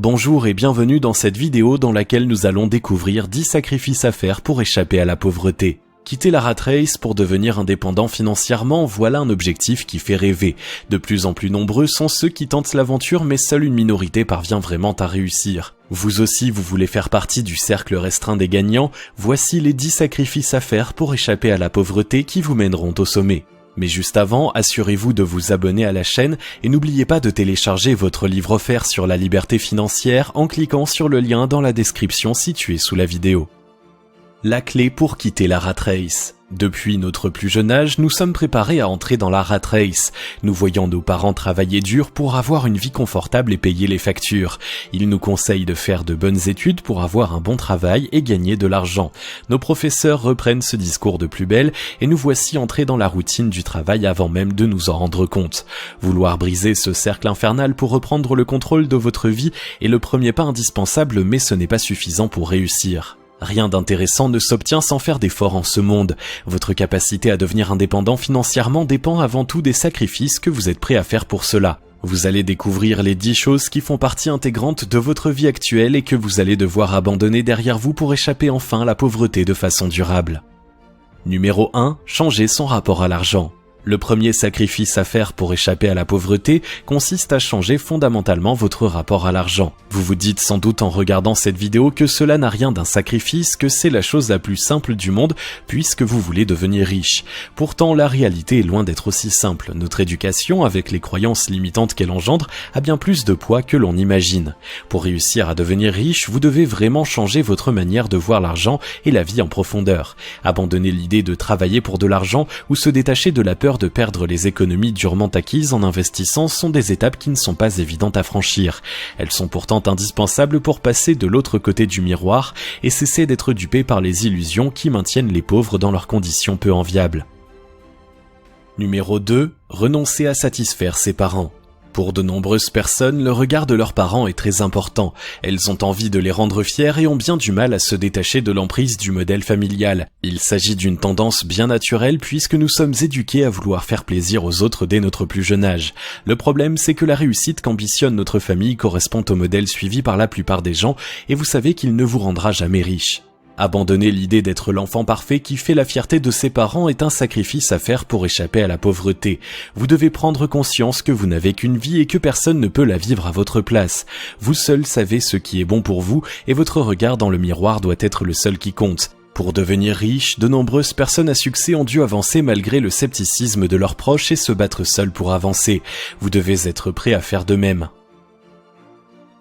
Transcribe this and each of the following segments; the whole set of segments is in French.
Bonjour et bienvenue dans cette vidéo dans laquelle nous allons découvrir 10 sacrifices à faire pour échapper à la pauvreté. Quitter la rat race pour devenir indépendant financièrement, voilà un objectif qui fait rêver. De plus en plus nombreux sont ceux qui tentent l'aventure, mais seule une minorité parvient vraiment à réussir. Vous aussi, vous voulez faire partie du cercle restreint des gagnants? Voici les 10 sacrifices à faire pour échapper à la pauvreté qui vous mèneront au sommet. Mais juste avant, assurez-vous de vous abonner à la chaîne et n'oubliez pas de télécharger votre livre offert sur la liberté financière en cliquant sur le lien dans la description située sous la vidéo. La clé pour quitter la rat race. Depuis notre plus jeune âge, nous sommes préparés à entrer dans la rat race. Nous voyons nos parents travailler dur pour avoir une vie confortable et payer les factures. Ils nous conseillent de faire de bonnes études pour avoir un bon travail et gagner de l'argent. Nos professeurs reprennent ce discours de plus belle et nous voici entrés dans la routine du travail avant même de nous en rendre compte. Vouloir briser ce cercle infernal pour reprendre le contrôle de votre vie est le premier pas indispensable, mais ce n'est pas suffisant pour réussir. Rien d'intéressant ne s'obtient sans faire d'efforts en ce monde. Votre capacité à devenir indépendant financièrement dépend avant tout des sacrifices que vous êtes prêt à faire pour cela. Vous allez découvrir les 10 choses qui font partie intégrante de votre vie actuelle et que vous allez devoir abandonner derrière vous pour échapper enfin à la pauvreté de façon durable. Numéro 1. Changer son rapport à l'argent. Le premier sacrifice à faire pour échapper à la pauvreté consiste à changer fondamentalement votre rapport à l'argent. Vous vous dites sans doute en regardant cette vidéo que cela n'a rien d'un sacrifice, que c'est la chose la plus simple du monde puisque vous voulez devenir riche. Pourtant, la réalité est loin d'être aussi simple. Notre éducation, avec les croyances limitantes qu'elle engendre, a bien plus de poids que l'on imagine. Pour réussir à devenir riche, vous devez vraiment changer votre manière de voir l'argent et la vie en profondeur. Abandonner l'idée de travailler pour de l'argent ou se détacher de la peur de perdre les économies durement acquises en investissant sont des étapes qui ne sont pas évidentes à franchir. Elles sont pourtant indispensables pour passer de l'autre côté du miroir et cesser d'être dupé par les illusions qui maintiennent les pauvres dans leurs conditions peu enviables. Numéro 2. Renoncer à satisfaire ses parents. Pour de nombreuses personnes, le regard de leurs parents est très important. Elles ont envie de les rendre fiers et ont bien du mal à se détacher de l'emprise du modèle familial. Il s'agit d'une tendance bien naturelle puisque nous sommes éduqués à vouloir faire plaisir aux autres dès notre plus jeune âge. Le problème, c'est que la réussite qu'ambitionne notre famille correspond au modèle suivi par la plupart des gens et vous savez qu'il ne vous rendra jamais riche. Abandonner l'idée d'être l'enfant parfait qui fait la fierté de ses parents est un sacrifice à faire pour échapper à la pauvreté. Vous devez prendre conscience que vous n'avez qu'une vie et que personne ne peut la vivre à votre place. Vous seul savez ce qui est bon pour vous et votre regard dans le miroir doit être le seul qui compte. Pour devenir riche, de nombreuses personnes à succès ont dû avancer malgré le scepticisme de leurs proches et se battre seuls pour avancer. Vous devez être prêt à faire de même.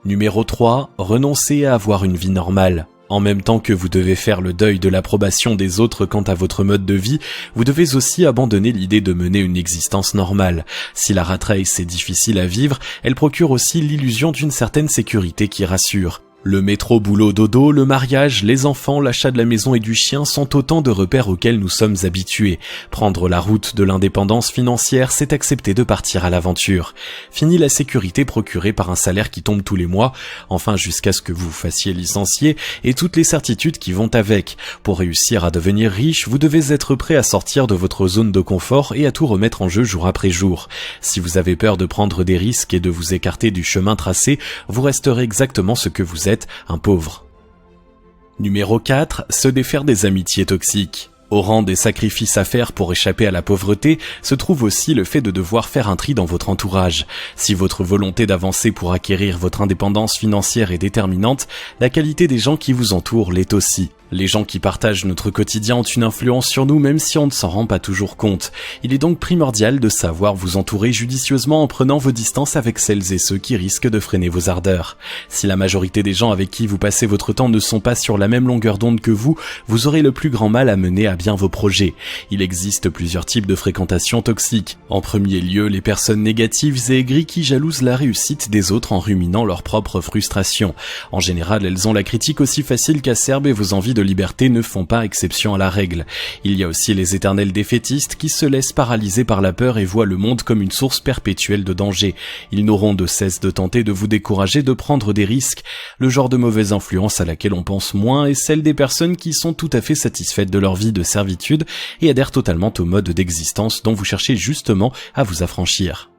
Numéro 3. Renoncer à avoir une vie normale. En même temps que vous devez faire le deuil de l'approbation des autres quant à votre mode de vie, vous devez aussi abandonner l'idée de mener une existence normale. Si la rat race est difficile à vivre, elle procure aussi l'illusion d'une certaine sécurité qui rassure. Le métro boulot dodo, le mariage, les enfants, l'achat de la maison et du chien sont autant de repères auxquels nous sommes habitués. Prendre la route de l'indépendance financière, c'est accepter de partir à l'aventure. Fini la sécurité procurée par un salaire qui tombe tous les mois, enfin jusqu'à ce que vous vous fassiez licencier, et toutes les certitudes qui vont avec. Pour réussir à devenir riche, vous devez être prêt à sortir de votre zone de confort et à tout remettre en jeu jour après jour. Si vous avez peur de prendre des risques et de vous écarter du chemin tracé, vous resterez exactement ce que vous êtes, un pauvre. Numéro 4. Se défaire des amitiés toxiques. Au rang des sacrifices à faire pour échapper à la pauvreté, se trouve aussi le fait de devoir faire un tri dans votre entourage. Si votre volonté d'avancer pour acquérir votre indépendance financière est déterminante, la qualité des gens qui vous entourent l'est aussi. Les gens qui partagent notre quotidien ont une influence sur nous même si on ne s'en rend pas toujours compte. Il est donc primordial de savoir vous entourer judicieusement en prenant vos distances avec celles et ceux qui risquent de freiner vos ardeurs. Si la majorité des gens avec qui vous passez votre temps ne sont pas sur la même longueur d'onde que vous aurez le plus grand mal à mener à bien vos projets. Il existe plusieurs types de fréquentation toxique. En premier lieu, les personnes négatives et aigries qui jalousent la réussite des autres en ruminant leur propre frustration. En général, elles ont la critique aussi facile qu'acerbe et vos envies de liberté ne font pas exception à la règle. Il y a aussi les éternels défaitistes qui se laissent paralyser par la peur et voient le monde comme une source perpétuelle de danger. Ils n'auront de cesse de tenter de vous décourager de prendre des risques. Le genre de mauvaise influence à laquelle on pense moins est celle des personnes qui sont tout à fait satisfaites de leur vie de servitude et adhèrent totalement au mode d'existence dont vous cherchez justement à vous affranchir.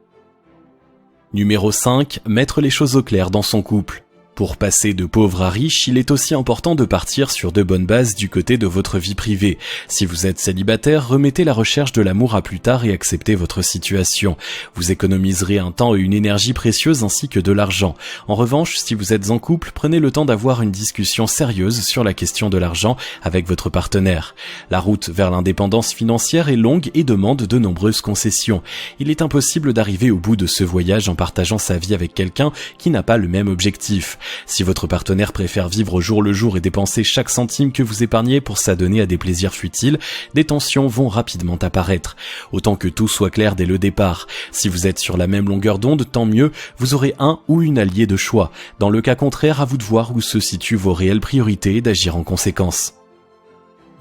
Numéro 5. Mettre les choses au clair dans son couple. Pour passer de pauvre à riche, il est aussi important de partir sur de bonnes bases du côté de votre vie privée. Si vous êtes célibataire, remettez la recherche de l'amour à plus tard et acceptez votre situation. Vous économiserez un temps et une énergie précieuse ainsi que de l'argent. En revanche, si vous êtes en couple, prenez le temps d'avoir une discussion sérieuse sur la question de l'argent avec votre partenaire. La route vers l'indépendance financière est longue et demande de nombreuses concessions. Il est impossible d'arriver au bout de ce voyage en partageant sa vie avec quelqu'un qui n'a pas le même objectif. Si votre partenaire préfère vivre au jour le jour et dépenser chaque centime que vous épargnez pour s'adonner à des plaisirs futiles, des tensions vont rapidement apparaître. Autant que tout soit clair dès le départ. Si vous êtes sur la même longueur d'onde, tant mieux, vous aurez un ou une alliée de choix. Dans le cas contraire, à vous de voir où se situent vos réelles priorités et d'agir en conséquence.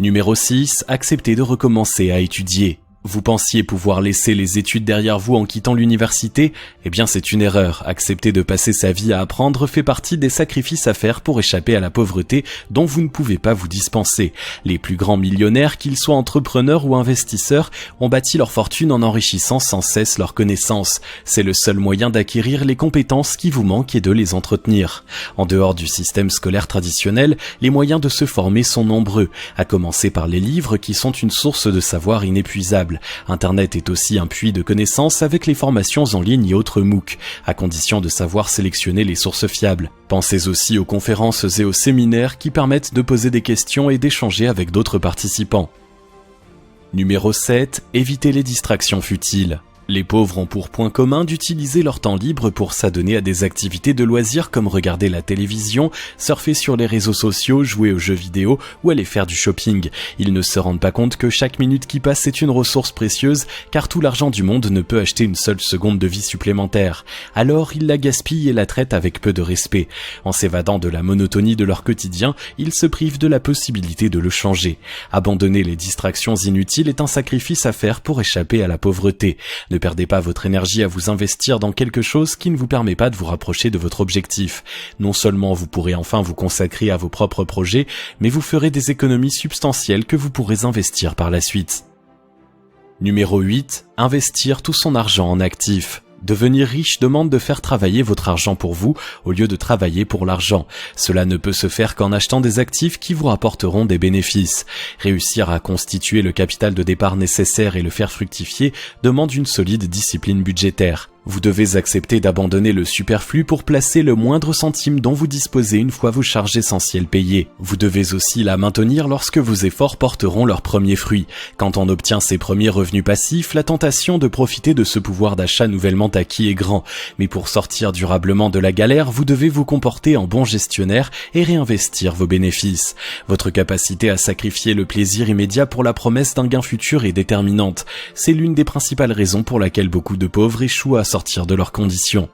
Numéro 6, acceptez de recommencer à étudier. Vous pensiez pouvoir laisser les études derrière vous en quittant l'université? Eh bien c'est une erreur. Accepter de passer sa vie à apprendre fait partie des sacrifices à faire pour échapper à la pauvreté dont vous ne pouvez pas vous dispenser. Les plus grands millionnaires, qu'ils soient entrepreneurs ou investisseurs, ont bâti leur fortune en enrichissant sans cesse leurs connaissances. C'est le seul moyen d'acquérir les compétences qui vous manquent et de les entretenir. En dehors du système scolaire traditionnel, les moyens de se former sont nombreux, à commencer par les livres qui sont une source de savoir inépuisable. Internet est aussi un puits de connaissances avec les formations en ligne et autres MOOC, à condition de savoir sélectionner les sources fiables. Pensez aussi aux conférences et aux séminaires qui permettent de poser des questions et d'échanger avec d'autres participants. Numéro 7, évitez les distractions futiles. Les pauvres ont pour point commun d'utiliser leur temps libre pour s'adonner à des activités de loisirs comme regarder la télévision, surfer sur les réseaux sociaux, jouer aux jeux vidéo ou aller faire du shopping. Ils ne se rendent pas compte que chaque minute qui passe est une ressource précieuse car tout l'argent du monde ne peut acheter une seule seconde de vie supplémentaire. Alors ils la gaspillent et la traitent avec peu de respect. En s'évadant de la monotonie de leur quotidien, ils se privent de la possibilité de le changer. Abandonner les distractions inutiles est un sacrifice à faire pour échapper à la pauvreté. Ne perdez pas votre énergie à vous investir dans quelque chose qui ne vous permet pas de vous rapprocher de votre objectif. Non seulement vous pourrez enfin vous consacrer à vos propres projets, mais vous ferez des économies substantielles que vous pourrez investir par la suite. Numéro 8. Investir tout son argent en actifs. Devenir riche demande de faire travailler votre argent pour vous au lieu de travailler pour l'argent. Cela ne peut se faire qu'en achetant des actifs qui vous rapporteront des bénéfices. Réussir à constituer le capital de départ nécessaire et le faire fructifier demande une solide discipline budgétaire. Vous devez accepter d'abandonner le superflu pour placer le moindre centime dont vous disposez une fois vos charges essentielles payées. Vous devez aussi la maintenir lorsque vos efforts porteront leurs premiers fruits. Quand on obtient ses premiers revenus passifs, la tentation de profiter de ce pouvoir d'achat nouvellement acquis est grand. Mais pour sortir durablement de la galère, vous devez vous comporter en bon gestionnaire et réinvestir vos bénéfices. Votre capacité à sacrifier le plaisir immédiat pour la promesse d'un gain futur est déterminante. C'est l'une des principales raisons pour laquelle beaucoup de pauvres échouent à sortir de leurs conditions.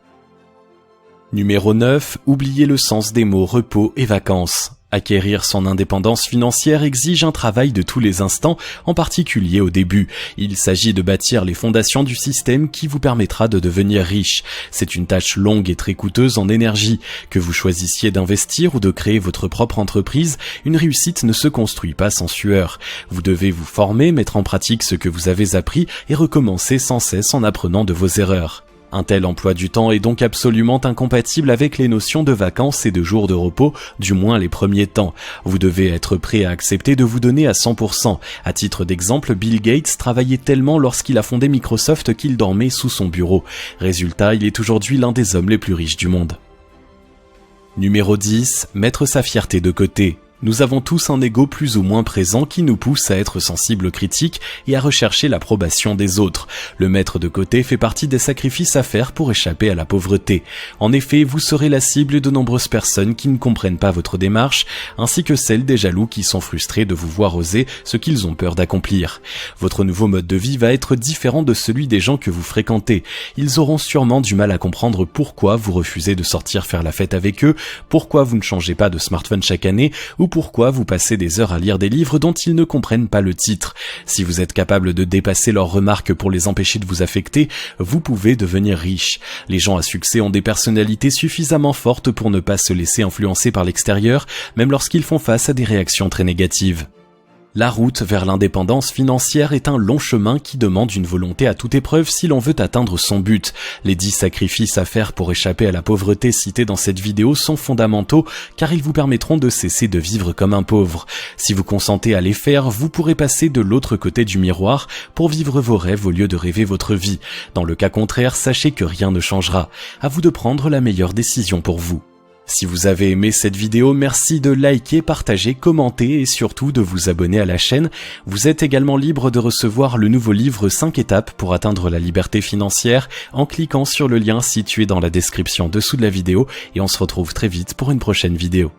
Numéro 9. Oubliez le sens des mots repos et vacances. Acquérir son indépendance financière exige un travail de tous les instants, en particulier au début. Il s'agit de bâtir les fondations du système qui vous permettra de devenir riche. C'est une tâche longue et très coûteuse en énergie. Que vous choisissiez d'investir ou de créer votre propre entreprise, une réussite ne se construit pas sans sueur. Vous devez vous former, mettre en pratique ce que vous avez appris et recommencer sans cesse en apprenant de vos erreurs. Un tel emploi du temps est donc absolument incompatible avec les notions de vacances et de jours de repos, du moins les premiers temps. Vous devez être prêt à accepter de vous donner à 100%. À titre d'exemple, Bill Gates travaillait tellement lorsqu'il a fondé Microsoft qu'il dormait sous son bureau. Résultat, il est aujourd'hui l'un des hommes les plus riches du monde. Numéro 10. Mettre sa fierté de côté. Nous avons tous un ego plus ou moins présent qui nous pousse à être sensibles aux critiques et à rechercher l'approbation des autres. Le mettre de côté fait partie des sacrifices à faire pour échapper à la pauvreté. En effet, vous serez la cible de nombreuses personnes qui ne comprennent pas votre démarche, ainsi que celle des jaloux qui sont frustrés de vous voir oser ce qu'ils ont peur d'accomplir. Votre nouveau mode de vie va être différent de celui des gens que vous fréquentez. Ils auront sûrement du mal à comprendre pourquoi vous refusez de sortir faire la fête avec eux, pourquoi vous ne changez pas de smartphone chaque année, ou pourquoi vous passez des heures à lire des livres dont ils ne comprennent pas le titre. Si vous êtes capable de dépasser leurs remarques pour les empêcher de vous affecter, vous pouvez devenir riche. Les gens à succès ont des personnalités suffisamment fortes pour ne pas se laisser influencer par l'extérieur, même lorsqu'ils font face à des réactions très négatives. La route vers l'indépendance financière est un long chemin qui demande une volonté à toute épreuve si l'on veut atteindre son but. Les 10 sacrifices à faire pour échapper à la pauvreté cités dans cette vidéo sont fondamentaux car ils vous permettront de cesser de vivre comme un pauvre. Si vous consentez à les faire, vous pourrez passer de l'autre côté du miroir pour vivre vos rêves au lieu de rêver votre vie. Dans le cas contraire, sachez que rien ne changera. À vous de prendre la meilleure décision pour vous. Si vous avez aimé cette vidéo, merci de liker, partager, commenter et surtout de vous abonner à la chaîne. Vous êtes également libre de recevoir le nouveau livre 5 étapes pour atteindre la liberté financière en cliquant sur le lien situé dans la description dessous de la vidéo et on se retrouve très vite pour une prochaine vidéo.